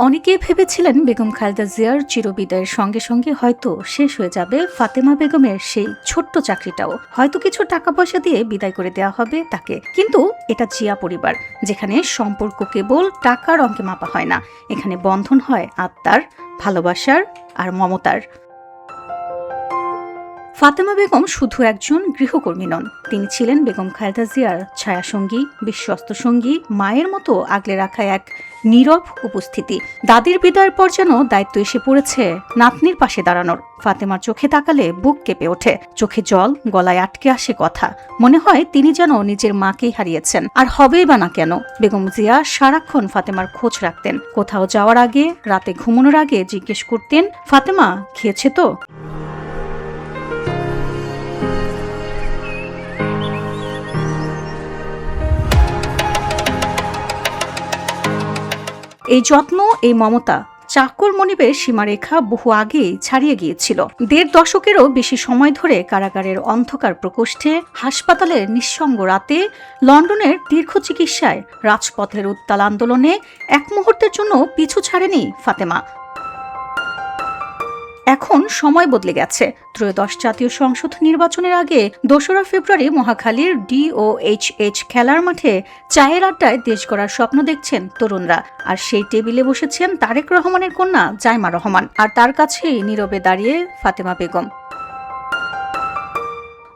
অনেকেই ভেবেছিলেন বেগম খালেদা জিয়ার চিরবিদায়ের সঙ্গে সঙ্গে হয়তো শেষ হয়ে যাবে ফাতেমা বেগমের সেই ছোট্ট চাকরিটাও, হয়তো কিছু টাকা পয়সা দিয়ে বিদায় করে দেওয়া হবে তাকে। কিন্তু এটা জিয়া পরিবার, যেখানে সম্পর্ক কেবল টাকার অঙ্কে মাপা হয় না, এখানে বন্ধন হয় আত্মার, ভালোবাসার আর মমতার। ফাতেমা বেগম শুধু একজন গৃহকর্মী নন, তিনি ছিলেন বেগম খালেদা জিয়ার ছায়াসঙ্গী, বিশ্বস্ত সঙ্গী, মায়ের মতো আগলে রাখা এক নীরব উপস্থিতি। দাদির বিদায়ের পর যেন দায়িত্ব এসে পড়েছে নাতনির পাশে দাঁড়ানোর। ফাতেমার চোখে তাকালে বুক কেঁপে ওঠে, চোখে জল, গলায় আটকে আসে কথা। মনে হয় তিনি যেন নিজের মাকেই হারিয়েছেন। আর হবেই বা না কেন, বেগম জিয়া সারাক্ষণ ফাতেমার খোঁজ রাখতেন। কোথাও যাওয়ার আগে, রাতে ঘুমানোর আগে জিজ্ঞেস করতেন, ফাতেমা খেয়েছে তো? এই যত্ন, এই মমতা চাকর মনিবের সীমারেখা বহু আগেই ছাড়িয়ে গিয়েছিল। ১.৫ দশকেরও বেশি সময় ধরে কারাগারের অন্ধকার প্রকোষ্ঠে, হাসপাতালের নিঃসঙ্গ রাতে, লন্ডনের দীর্ঘ চিকিৎসায়, রাজপথের উত্তাল আন্দোলনে এক মুহূর্তের জন্য পিছু ছাড়েনি ফাতেমা। এখন সময় বদলে গেছে। ত্রয়োদশ জাতীয় সংসদ নির্বাচনের আগে ২রা ফেব্রুয়ারি মহাখালীর DOHH খেলার মাঠে চায়ের আড্ডায় দেশ গড়ার স্বপ্ন দেখছেন তরুণরা। আর সেই টেবিলে বসেছেন তারেক রহমানের কন্যা জাইমা রহমান, আর তার কাছেই নীরবে দাঁড়িয়ে ফাতেমা বেগম।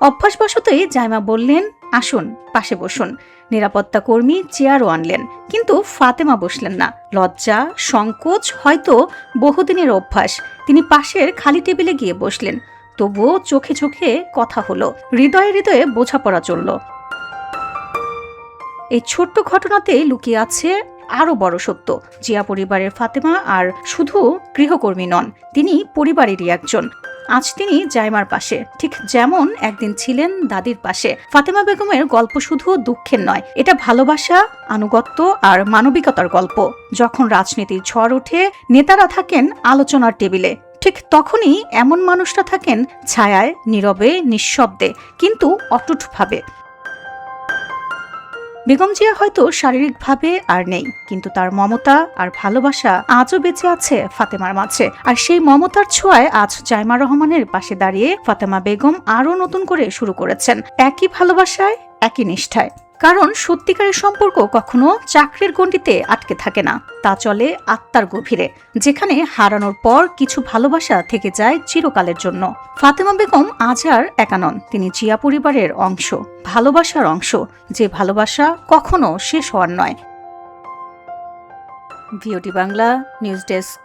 অভ্যাসবশতই জাইমা বললেন, আসুন, পাশে বসুন। নিরাপত্তা কর্মী চেয়ারও আনলেন, কিন্তু ফাতেমা বসলেন না। লজ্জা, সংকোচ, হয়তো বহুদিনের অভ্যাস, তিনি পাশের খালি টেবিলে গিয়ে বসলেন। তবুও চোখে চোখে কথা হলো, হৃদয়ে হৃদয়ে বোঝাপড়া চলল। এই ছোট্ট ঘটনাতেই লুকিয়ে আছে আরো বড় সত্য। জিয়া পরিবারের ফাতেমা আর শুধু গৃহকর্মী নন, তিনি পরিবারেরই একজন। আজ তিনি জাইমার পাশে, ঠিক যেমন একদিন ছিলেন দাদির পাশে। ফাতেমা বেগমের গল্প শুধু দুঃখের নয়, এটা ভালোবাসা, আনুগত্য আর মানবিকতার গল্প। যখন রাজনীতির ঝড় ওঠে, নেতারা থাকেন আলোচনার টেবিলে, ঠিক তখনই এমন মানুষরা থাকেন ছায়ায়, নীরবে, নিঃশব্দে, কিন্তু অটুটভাবে। বেগম জিয়া হয়তো শারীরিকভাবে আর নেই, কিন্তু তার মমতা আর ভালোবাসা আজও বেঁচে আছে ফাতেমার মাঝে। আর সেই মমতার ছোঁয়ায় আজ জাইমা রহমানের পাশে দাঁড়িয়ে ফাতেমা বেগম আরও নতুন করে শুরু করেছেন একই ভালোবাসায়, একই নিষ্ঠায়। কারণ সত্যিকারের সম্পর্ক কখনো চাকরির গণ্ডিতে আটকে থাকে না, তা চলে আত্মার গভীরে, যেখানে হারানোর পর কিছু ভালোবাসা থেকে যায় চিরকালের জন্য। ফাতেমা বেগম আজ আর একা নন, তিনি জিয়া পরিবারের অংশ, ভালোবাসার অংশ, যে ভালোবাসা কখনো শেষ হওয়ার নয়। ভিওটি বাংলা নিউজ ডেস্ক।